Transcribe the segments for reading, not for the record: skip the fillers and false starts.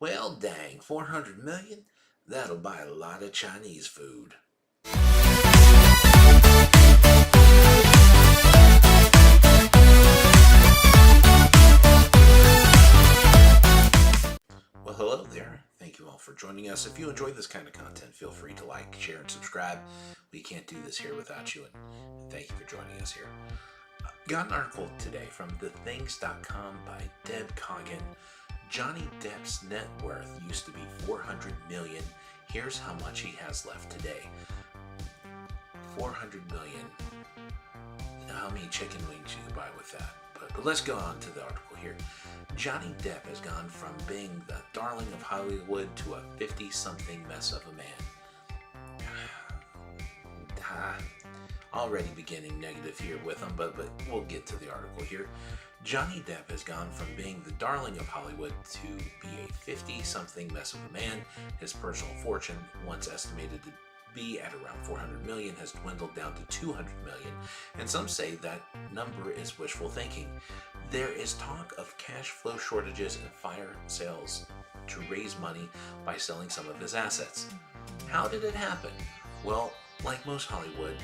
Well, dang, 400 million? That'll buy a lot of Chinese food. Well, hello there. Thank you all for joining us. If you enjoy this kind of content, feel free to like, share, and subscribe. We can't do this here without you, and thank you for joining us here. Got an article today from thethings.com by Deb Coggin. Johnny Depp's net worth used to be $400 million. Here's how much he has left today. $400 million. You know how many chicken wings you can buy with that? But let's go on to the article here. Johnny Depp has gone from being the darling of Hollywood to a 50-something mess of a man. Already beginning negative here with him, but we'll get to the article here. Johnny Depp has gone from being the darling of Hollywood to be a 50-something mess of a man. His personal fortune, once estimated to be at around $400 million, has dwindled down to $200 million, and some say that number is wishful thinking. There is talk of cash flow shortages and fire sales to raise money by selling some of his assets. How did it happen? Well, like most Hollywood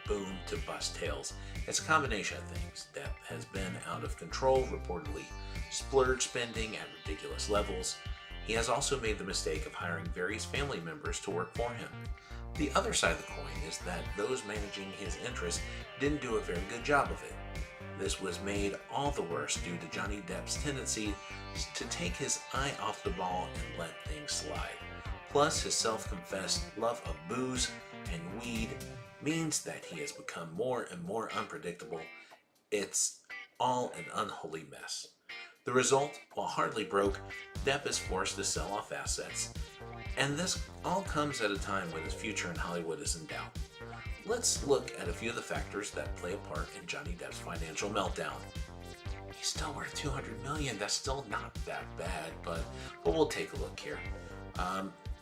boom to bust tales, it's a combination of things. Depp has been out of control, reportedly splurge spending at ridiculous levels. He has also made the mistake of hiring various family members to work for him. The other side of the coin is that those managing his interests didn't do a very good job of it. This was made all the worse due to Johnny Depp's tendency to take his eye off the ball and let things slide. Plus, his self-confessed love of booze and weed means that he has become more and more unpredictable. It's all an unholy mess. The result, while hardly broke, Depp is forced to sell off assets, and this all comes at a time when his future in Hollywood is in doubt. Let's look at a few of the factors that play a part in Johnny Depp's financial meltdown. He's still worth $200 million. That's still not that bad, but we'll take a look here.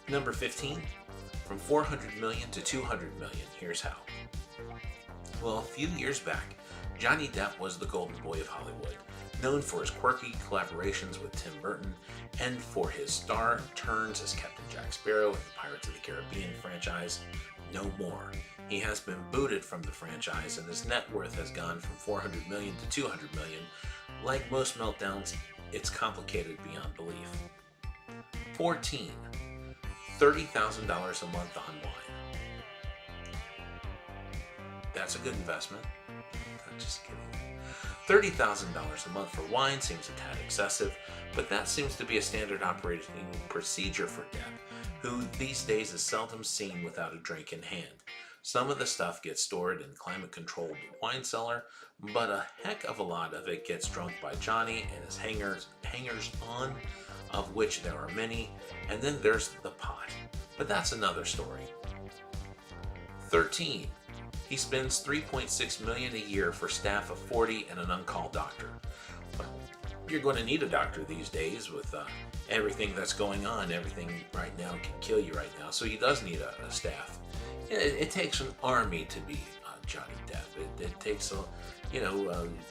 Number 15, from $400 million to $200 million. Here's how. Well, a few years back, Johnny Depp was the golden boy of Hollywood, known for his quirky collaborations with Tim Burton and for his star turns as Captain Jack Sparrow in the Pirates of the Caribbean franchise. No more. He has been booted from the franchise, and his net worth has gone from $400 million to $200 million. Like most meltdowns, it's complicated beyond belief. 14. $30,000 a month on wine. That's a good investment. I'm just kidding. $30,000 a month for wine seems a tad excessive, but that seems to be a standard operating procedure for Depp, who these days is seldom seen without a drink in hand. Some of the stuff gets stored in climate-controlled wine cellar, but a heck of a lot of it gets drunk by Johnny and his hangers-on, of which there are many, and then there's the pot. But that's another story. 13. He spends $3.6 million a year for staff of 40 and an on-call doctor. Well, you're going to need a doctor these days with everything that's going on. Everything right now can kill you right now, so he does need a staff. It takes an army to be Johnny Depp. It takes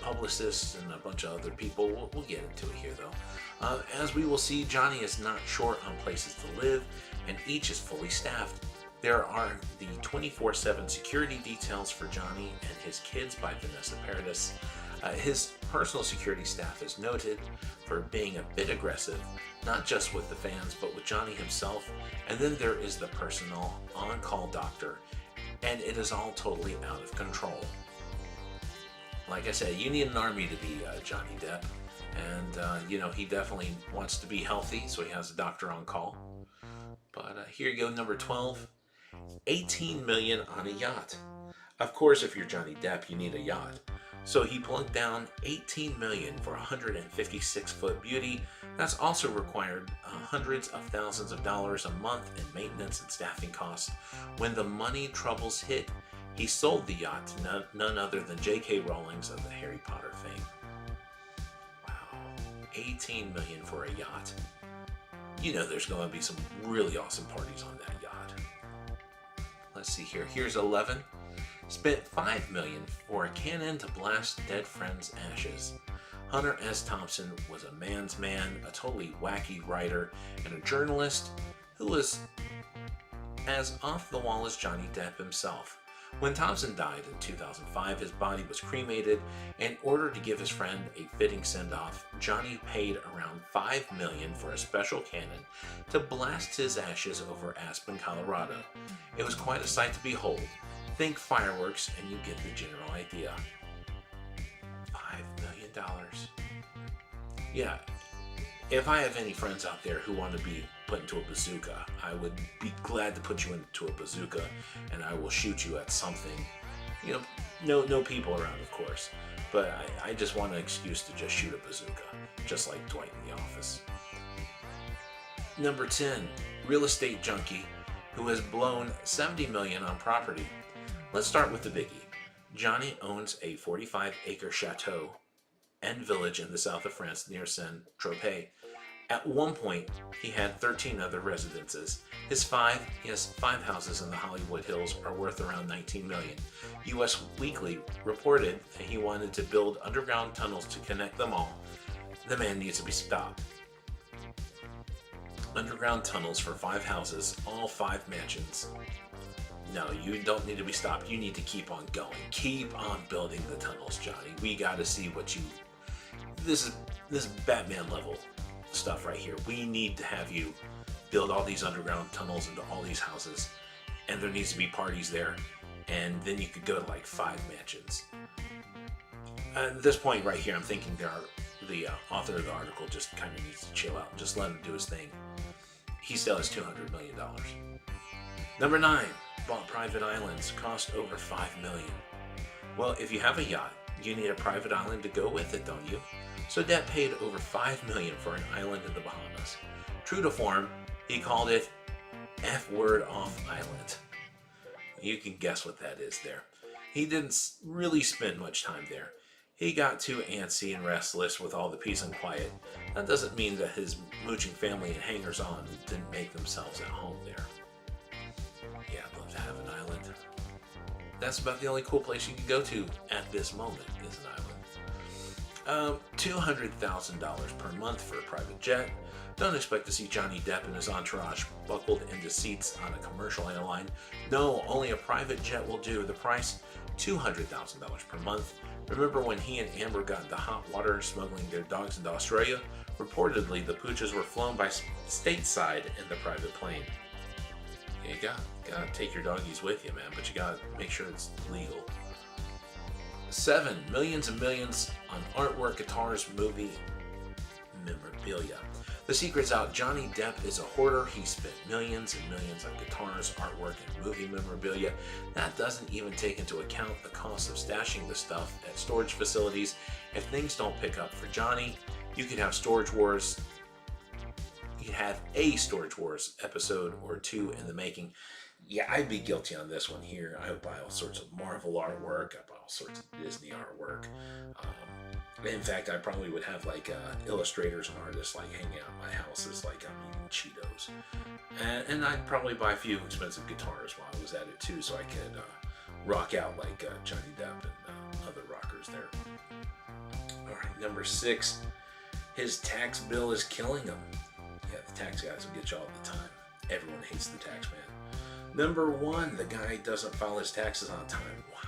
publicists and a bunch of other people. We'll get into it here, though. As we will see, Johnny is not short on places to live, and each is fully staffed. There are the 24/7 security details for Johnny and his kids by Vanessa Paradis. His personal security staff is noted for being a bit aggressive, not just with the fans, but with Johnny himself. And then there is the personal on-call doctor, and it is all totally out of control. Like I said, you need an army to be Johnny Depp, and he definitely wants to be healthy, so he has a doctor on call. But here you go, number 12, $18 million on a yacht. Of course, if you're Johnny Depp, you need a yacht. So he plunked down $18 million for a 156-foot beauty. That's also required hundreds of thousands of dollars a month in maintenance and staffing costs. When the money troubles hit, he sold the yacht to none other than J.K. Rowling's of the Harry Potter fame. Wow, $18 million for a yacht. You know there's going to be some really awesome parties on that yacht. Let's see here. Here's 11. spent $5 million for a cannon to blast dead friends' ashes. Hunter S. Thompson was a man's man, a totally wacky writer, and a journalist who was as off the wall as Johnny Depp himself. When Thompson died in 2005, his body was cremated, and in order to give his friend a fitting send-off, Johnny paid around $5 million for a special cannon to blast his ashes over Aspen, Colorado. It was quite a sight to behold. Think fireworks and you get the general idea. $5 million. Yeah, if I have any friends out there who want to be put into a bazooka, I would be glad to put you into a bazooka, and I will shoot you at something. You know, no people around, of course, but I just want an excuse to just shoot a bazooka, just like Dwight in The Office. Number 10, real estate junkie who has blown $70 million on property. Let's start with the biggie. Johnny owns a 45-acre chateau and village in the south of France near Saint-Tropez. At one point, he had 13 other residences. He has five houses in the Hollywood Hills are worth around $19 million. US Weekly reported that he wanted to build underground tunnels to connect them all. The man needs to be stopped. Underground tunnels for 5 houses, all 5 mansions. No, you don't need to be stopped. You need to keep on going. Keep on building the tunnels, Johnny. We got to see what you... This is Batman level stuff right here. We need to have you build all these underground tunnels into all these houses, and there needs to be parties there, and then you could go to like 5 mansions. At this point right here, I'm thinking the author of the article just kind of needs to chill out and just let him do his thing. He still has $200 million. Number 9, bought private islands, cost over $5 million. Well, if you have a yacht, you need a private island to go with it, don't you? So Depp paid over $5 million for an island in the Bahamas. True to form, he called it F-word off island. You can guess what that is there. He didn't really spend much time there. He got too antsy and restless with all the peace and quiet. That doesn't mean that his mooching family and hangers-on didn't make themselves at home there. Yeah, I'd love to have an island. That's about the only cool place you can go to at this moment is an island. $200,000 per month for a private jet. Don't expect to see Johnny Depp and his entourage buckled into seats on a commercial airline. No, only a private jet will do. The price, $200,000 per month. Remember when he and Amber got into hot water smuggling their dogs into Australia? Reportedly, the pooches were flown by stateside in the private plane. Yeah, you gotta take your doggies with you, man, but you gotta make sure it's legal. 7, millions and millions on artwork, guitars, movie memorabilia. The secret's out. Johnny Depp is a hoarder. He spent millions and millions on guitars, artwork, and movie memorabilia. That doesn't even take into account the cost of stashing the stuff at storage facilities. If things don't pick up for Johnny, you could have Storage Wars. You could have a Storage Wars episode or 2 in the making. Yeah, I'd be guilty on this one here. I would buy all sorts of Marvel artwork. I buy all sorts of Disney artwork. In fact, I probably would have like illustrators and artists like hanging out in my houses like I'm eating Cheetos. And I'd probably buy a few expensive guitars while I was at it too, so I could rock out like Johnny Depp and other rockers there. All right, number 6, his tax bill is killing him. Yeah, the tax guys will get you all the time. Everyone hates the tax man. Number 1, the guy doesn't file his taxes on time. Why?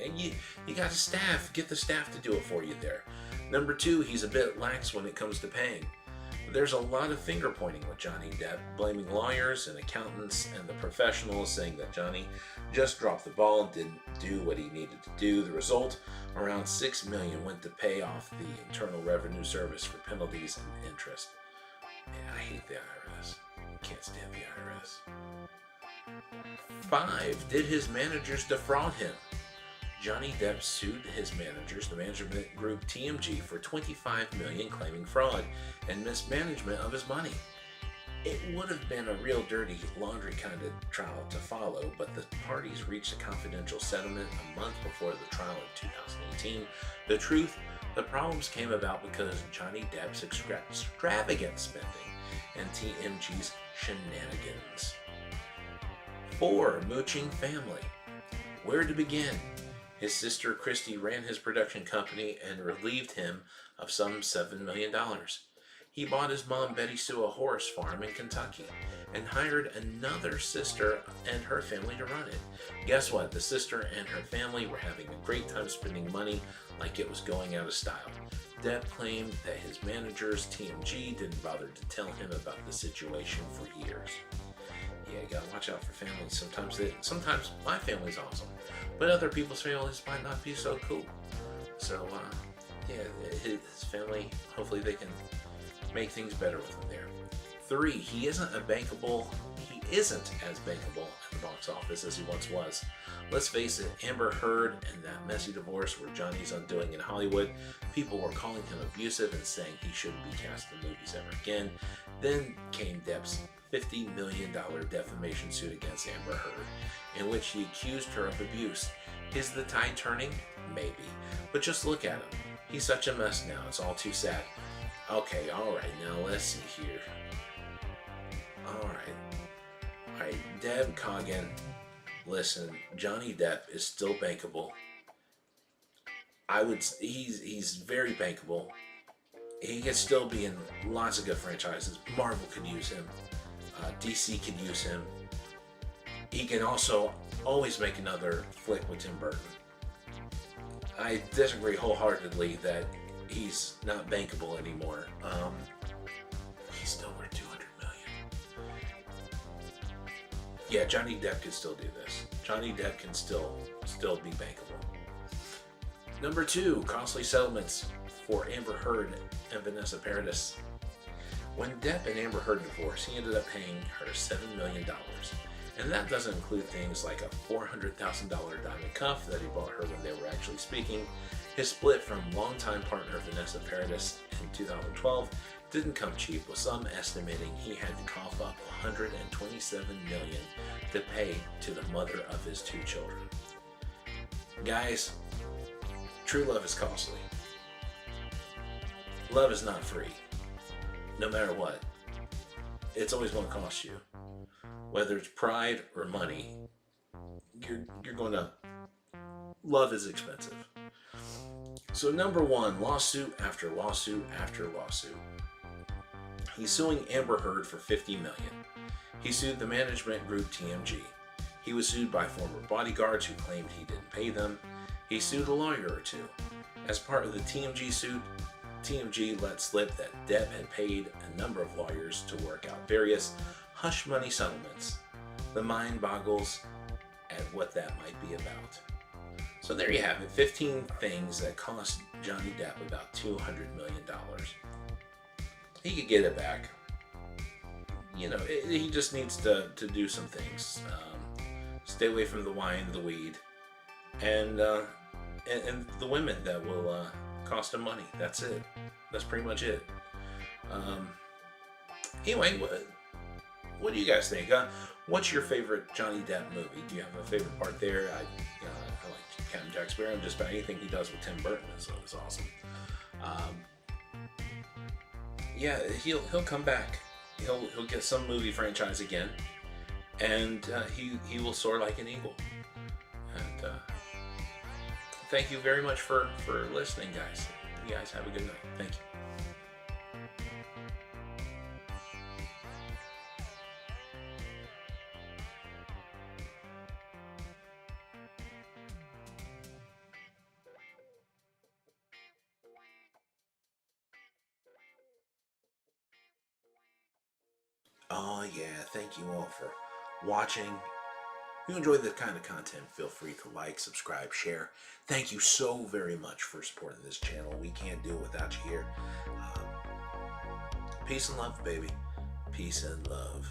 And you got a staff. Get the staff to do it for you there. Number 2, he's a bit lax when it comes to paying. There's a lot of finger pointing with Johnny Depp, blaming lawyers and accountants and the professionals, saying that Johnny just dropped the ball and didn't do what he needed to do. The result, around $6 million went to pay off the Internal Revenue Service for penalties and interest. Yeah, I hate the IRS. Can't stand the IRS. 5, did his managers defraud him? Johnny Depp sued his managers, the management group TMG, for $25 million, claiming fraud and mismanagement of his money. It would have been a real dirty laundry kind of trial to follow, but the parties reached a confidential settlement a month before the trial in 2018. The truth, the problems came about because Johnny Depp's extravagant spending and TMG's shenanigans. 4, mooching family. Where to begin? His sister Christy ran his production company and relieved him of some $7 million. He bought his mom Betty Sue a horse farm in Kentucky and hired another sister and her family to run it. Guess what? The sister and her family were having a great time spending money like it was going out of style. Depp claimed that his managers, TMG, didn't bother to tell him about the situation for years. Yeah, you gotta watch out for families. Sometimes my family's awesome, but other people's families might not be so cool. So, yeah, his family, hopefully they can make things better with him there. 3, he isn't as bankable at the box office as he once was. Let's face it, Amber Heard and that messy divorce were Johnny's undoing in Hollywood. People were calling him abusive and saying he shouldn't be cast in movies ever again. Then came Depp's $50 million defamation suit against Amber Heard, in which he accused her of abuse. Is the tide turning? Maybe. But just look at him. He's such a mess now, it's all too sad. Okay, alright, now let's see here. Alright, Deb Coggin, listen, Johnny Depp is still bankable. He's very bankable. He could still be in lots of good franchises. Marvel could use him. DC could use him. He can also always make another flick with Tim Burton. I disagree wholeheartedly that he's not bankable anymore. He's still worth $200 million. Yeah, Johnny Depp can still do this. Johnny Depp can still be bankable. Number 2, costly settlements for Amber Heard and Vanessa Paradis. When Depp and Amber Heard divorced, he ended up paying her $7 million. And that doesn't include things like a $400,000 diamond cuff that he bought her when they were actually speaking. His split from longtime partner Vanessa Paradis in 2012 didn't come cheap, with some estimating he had to cough up $127 million to pay to the mother of his 2 children. Guys, true love is costly. Love is not free. No matter what, it's always going to cost you. Whether it's pride or money, you're going to... Love is expensive. So number 1, lawsuit after lawsuit after lawsuit. He's suing Amber Heard for $50 million. He sued the management group TMG. He was sued by former bodyguards who claimed he didn't pay them. He sued a lawyer or 2. As part of the TMG suit, TMG let slip that Depp had paid a number of lawyers to work out various hush money settlements. The mind boggles at what that might be about. So there you have it, 15 things that cost Johnny Depp about $200 million. He could get it back. You know, he just needs to do some things. Stay away from the wine, the weed, and the women that will cost him money. That's it. That's pretty much it. Anyway, what do you guys think? What's your favorite Johnny Depp movie? Do you have a favorite part there? I like Captain Jack Sparrow, and just about anything he does with Tim Burton is awesome. Yeah, he'll come back. He'll get some movie franchise again, and he will soar like an eagle. And thank you very much for listening, guys. You guys have a good night. Thank you. Oh yeah, thank you all for watching. If you enjoy this kind of content, feel free to like, subscribe, share. Thank you so very much for supporting this channel. We can't do it without you here. Peace and love, baby. Peace and love.